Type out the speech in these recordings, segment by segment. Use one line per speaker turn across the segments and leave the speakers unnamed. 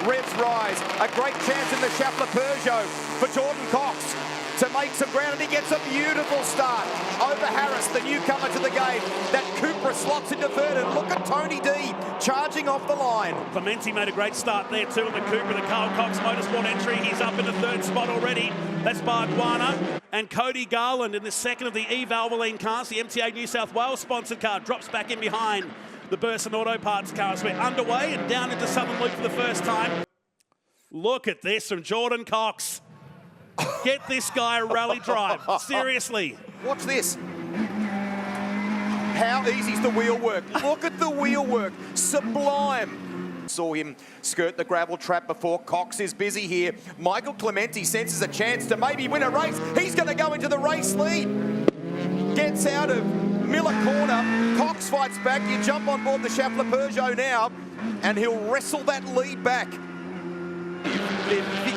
Revs rise. A great chance in the Schaeffler Peugeot for Jordan Cox to make some ground, and he gets a beautiful start over Harris, the newcomer to the game. That Cupra slots into third, and look at Tony D charging off the line.
Clementi made a great start there too in the Cupra, the Carl Cox Motorsport entry. He's up in the third spot already. That's Barguana and Cody Garland in the second of the E-Valvoline cars. The MTA New South Wales sponsored car drops back in behind the Burson Auto Parts cars. We're underway and down into Southern Loop for the first time. Look at this from Jordan Cox. Get this guy a rally drive. Seriously.
Watch this. How easy's the wheel work? Look at the wheel work. Sublime. Saw him skirt the gravel trap before. Cox is busy here. Michael Clementi senses a chance to maybe win a race. He's going to go into the race lead. Gets out of Miller corner. Cox fights back. You jump on board the Schaeffler Peugeot now, and he'll wrestle that lead back.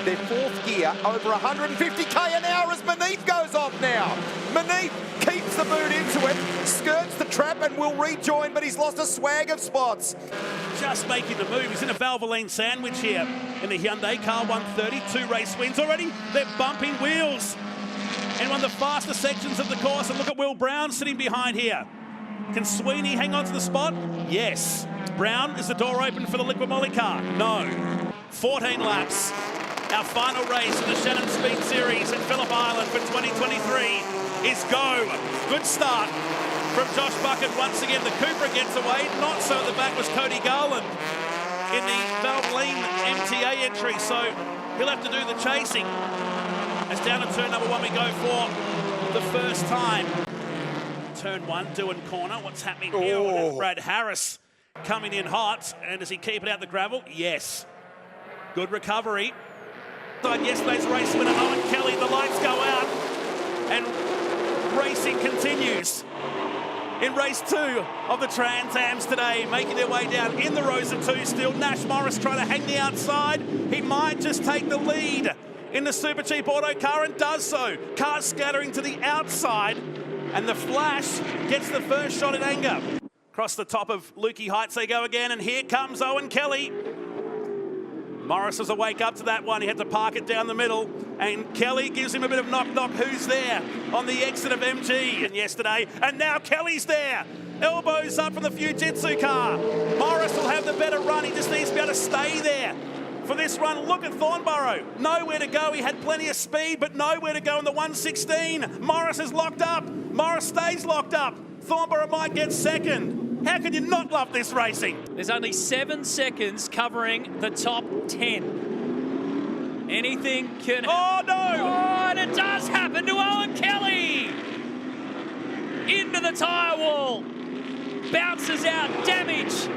Their fourth gear, over 150k an hour as Maneath goes off now. Maneath keeps the boot into it, skirts the trap and will rejoin, but he's lost a swag of spots.
Just making the move. He's in a Valvoline sandwich here in the Hyundai car 130. 2 race wins already. They're bumping wheels in one of the faster sections of the course. And look at Will Brown sitting behind here. Can Sweeney hang on to the spot? Yes. Brown, is the door open for the Liquid Molly car? No. 14 laps. Our final race in the Shannon SpeedSeries at Phillip Island for 2023 is go. Good start from Josh Bucket once again. The Cupra gets away. Not so at the back was Cody Garland in the Valvoline MTA entry. So he'll have to do the chasing. As down to turn number 1 we go for the first time. Turn 1, doing corner. What's happening here? Oh. Brad Harris coming in hot. And does he keep it out the gravel? Yes. Good recovery. Yesterday's race winner, Owen Kelly, the lights go out and racing continues. In race 2 of the Trans Ams today, making their way down in the rows of 2 still. Nash Morris trying to hang the outside. He might just take the lead in the Super Cheap Auto car and does so. Car scattering to the outside, and the Flash gets the first shot in anger. Across the top of Lukey Heights they go again, and here comes Owen Kelly. Morris was a wake up to that one. He had to park it down the middle, and Kelly gives him a bit of knock-knock. Who's there on the exit of MG and yesterday? And now Kelly's there. Elbows up from the Fujitsu car. Morris will have the better run. He just needs to be able to stay there for this run. Look at Thornborough. Nowhere to go. He had plenty of speed, but nowhere to go in the 116. Morris is locked up. Morris stays locked up. Thornborough might get second. How can you not love this racing?
There's only 7 seconds covering the top 10. Anything can...
Oh, no!
Oh, and it does happen to Owen Kelly! Into the tyre wall. Bounces out. Damage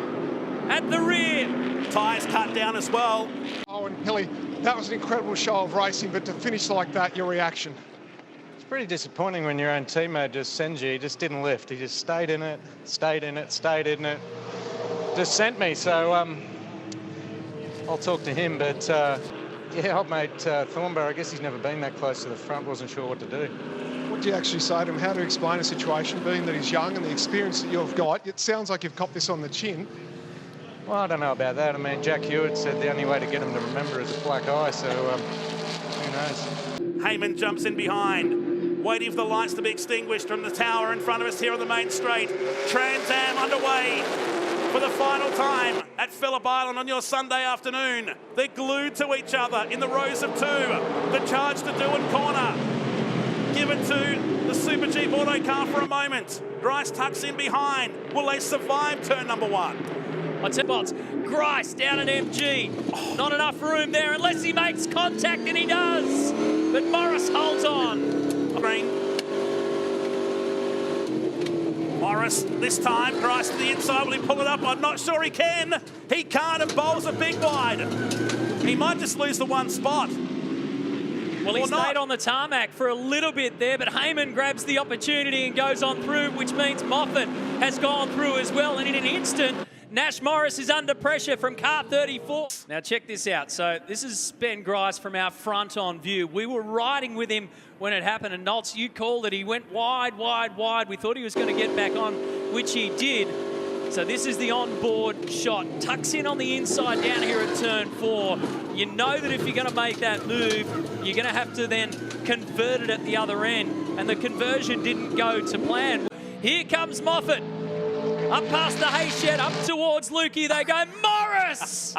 at the rear.
Tyres cut down as well.
Owen Kelly, that was an incredible show of racing, but to finish like that, your reaction?
Pretty disappointing when your own teammate just sends you. He just didn't lift. He just stayed in it, stayed in it, stayed in it. Just sent me. So I'll talk to him. But yeah, old mate Thornborough, I guess he's never been that close to the front. Wasn't sure what to do.
What do you actually say to him? How to explain a situation, being that he's young and the experience that you've got? It sounds like you've copped this on the chin.
Well, I don't know about that. I mean, Jack Hewitt said the only way to get him to remember is a black eye. So who knows?
Heyman jumps in behind. Waiting for the lights to be extinguished from the tower in front of us here on the main straight. Trans Am underway for the final time at Phillip Island on your Sunday afternoon. They're glued to each other in the rows of 2. The charge to do in corner. Given to the Super Jeep Auto car for a moment. Grice tucks in behind. Will they survive turn number 1?
On 10 spots. Grice down at MG. Oh. Not enough room there unless he makes contact, and he does. But Morris holds on.
Morris this time, Grice to the inside. Will he pull it up? I'm not sure he can. He can't, and bowls a big wide. He might just lose the 1 spot.
Well, he stayed on the tarmac for a little bit there, but Heyman grabs the opportunity and goes on through, which means Moffat has gone through as well. And in an instant, Nash Morris is under pressure from car 34. Now check this out. So this is Ben Grice from our front on view. We were riding with him when it happened, and Noltz, you called it. He went wide, wide, wide. We thought he was going to get back on, which he did. So this is the onboard shot. Tucks in on the inside down here at turn 4. You know that if you're going to make that move, you're going to have to then convert it at the other end. And the conversion didn't go to plan. Here comes Moffat. Up past the hay shed, up towards Lukey. They go, Morris!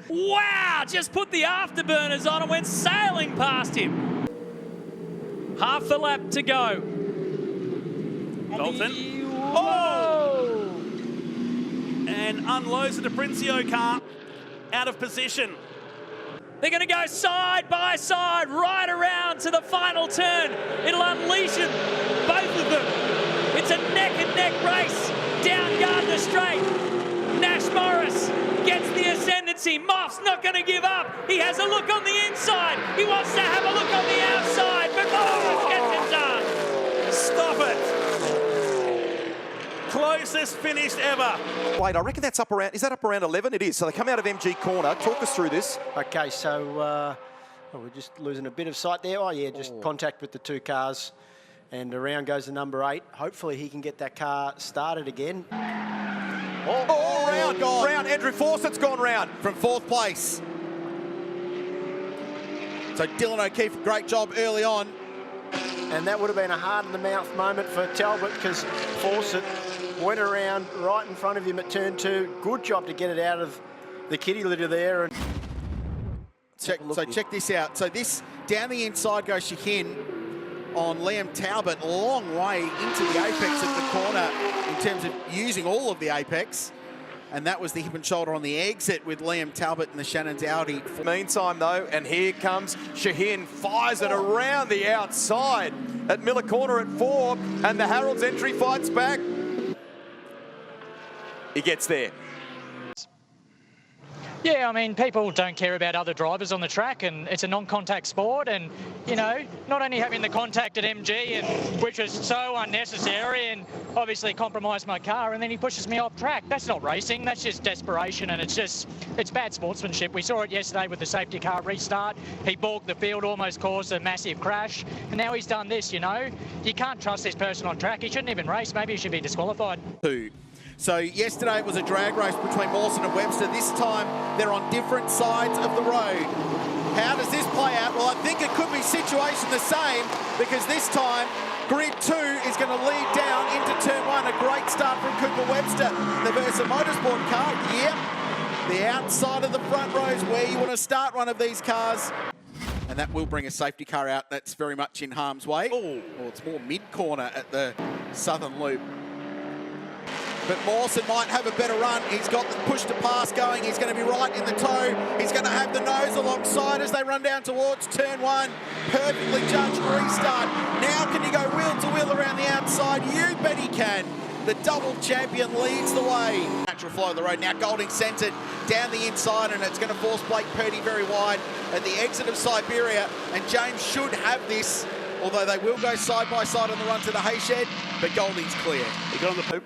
Wow, just put the afterburners on and went sailing past him. Half the lap to go.
Dalton. Oh! And unloads the DePrincio car out of position.
They're going to go side by side right around to the final turn. It'll unleash it, both of them. It's a neck-and-neck race down Gardner Straight. Nash Morris gets the ascendancy. Moff's not going to give up. He has a look on the inside. He wants to have a look on the outside, but Morris gets it done.
Stop it. Closest finish ever.
Wait, I reckon that's up around, is that up around 11? It is. So they come out of MG corner. Talk us through this.
Okay, so we're just losing a bit of sight there. Oh, yeah, just contact with the two cars. And around goes the number 8. Hopefully he can get that car started again.
Round. Andrew Fawcett's gone round from 4th place.
So Dylan O'Keefe, great job early on.
And that would have been a hard-in-the-mouth moment for Talbot because Fawcett went around right in front of him at turn 2. Good job to get it out of the kitty litter there. And
check this out. So this, down the inside goes Shahin on Liam Talbot, long way into the apex of the corner in terms of using all of the apex. And that was the hip and shoulder on the exit with Liam Talbot and the Shannon's Audi.
Meantime, though, and here comes Shahin, fires it around the outside at Miller Corner at 4, and the Harold's entry fights back. He gets there.
Yeah, I mean, people don't care about other drivers on the track, and it's a non-contact sport. And, you know, not only having the contact at MG, which was so unnecessary and obviously compromised my car, and then he pushes me off track. That's not racing, that's just desperation, and it's bad sportsmanship. We saw it yesterday with the safety car restart. He balked the field, almost caused a massive crash, and now he's done this, you know. You can't trust this person on track. He shouldn't even race. Maybe he should be disqualified.
So yesterday it was a drag race between Mawson and Webster. This time they're on different sides of the road. How does this play out? Well, I think it could be situation the same because this time grid 2 is going to lead down into turn 1. A great start from Cooper Webster. The Versa Motorsport car, yep. The outside of the front row is where you want to start one of these cars. And that will bring a safety car out that's very much in harm's way. Oh, it's more mid-corner at the southern loop. But Mawson might have a better run. He's got the push to pass going. He's going to be right in the toe. He's going to have the nose alongside as they run down towards turn 1. Perfectly judged restart. Now can he go wheel to wheel around the outside? You bet he can. The double champion leads the way. Natural flow of the road. Now Golding centred down the inside, and it's going to force Blake Purdy very wide at the exit of Siberia. And James should have this, although they will go side by side on the run to the hay shed. But Golding's clear.
He got on the poop.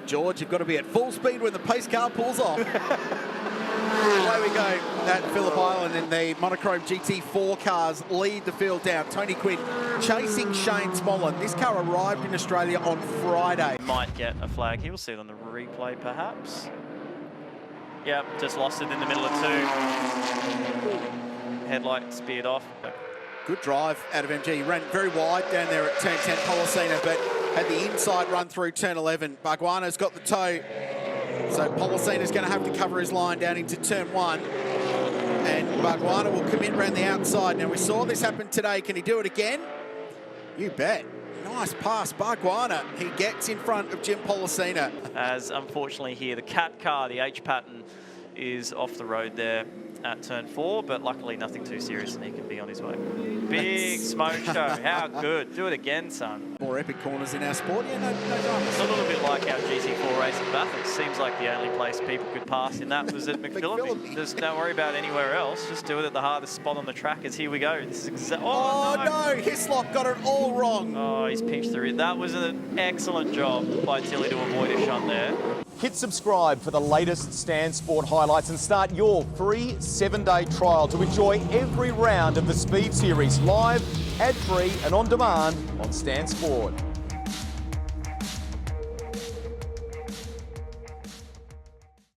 George, you've got to be at full speed when the pace car pulls off. Away we go at Phillip Island, and the monochrome GT4 cars lead the field down. Tony Quinn chasing Shane Smolin. This car arrived in Australia on Friday.
Might get a flag here. We'll see it on the replay, perhaps. Yep, just lost it in the middle of 2. Headlight speared off.
Good drive out of MG. He ran very wide down there at turn 10, Policina, but had the inside run through turn 11. Barguana's got the toe, so Policina's going to have to cover his line down into turn 1. And Barguana will commit around the outside. Now, we saw this happen today. Can he do it again? You bet. Nice pass, Barguana. He gets in front of Jim Policina.
As unfortunately here, the cat car, the H pattern, is off the road there at turn 4, but luckily nothing too serious and he can be on his way. Big smoke show. How good. Do it again, son.
More epic corners in our sport. Yeah, no drama.
It's a little bit like our GT4 race at Bathurst. Seems like the only place people could pass in that was at McPhillippi. Just don't worry about anywhere else. Just do it at the hardest spot on the track. As here we go. This is
oh no! Hislop got it all wrong.
Oh, he's pinched through it. That was an excellent job by Tilly to avoid a shunt there.
Hit subscribe for the latest Stan Sport highlights and start your free 7-day trial to enjoy every round of the Speed Series live, ad-free and on demand on Stan Sport.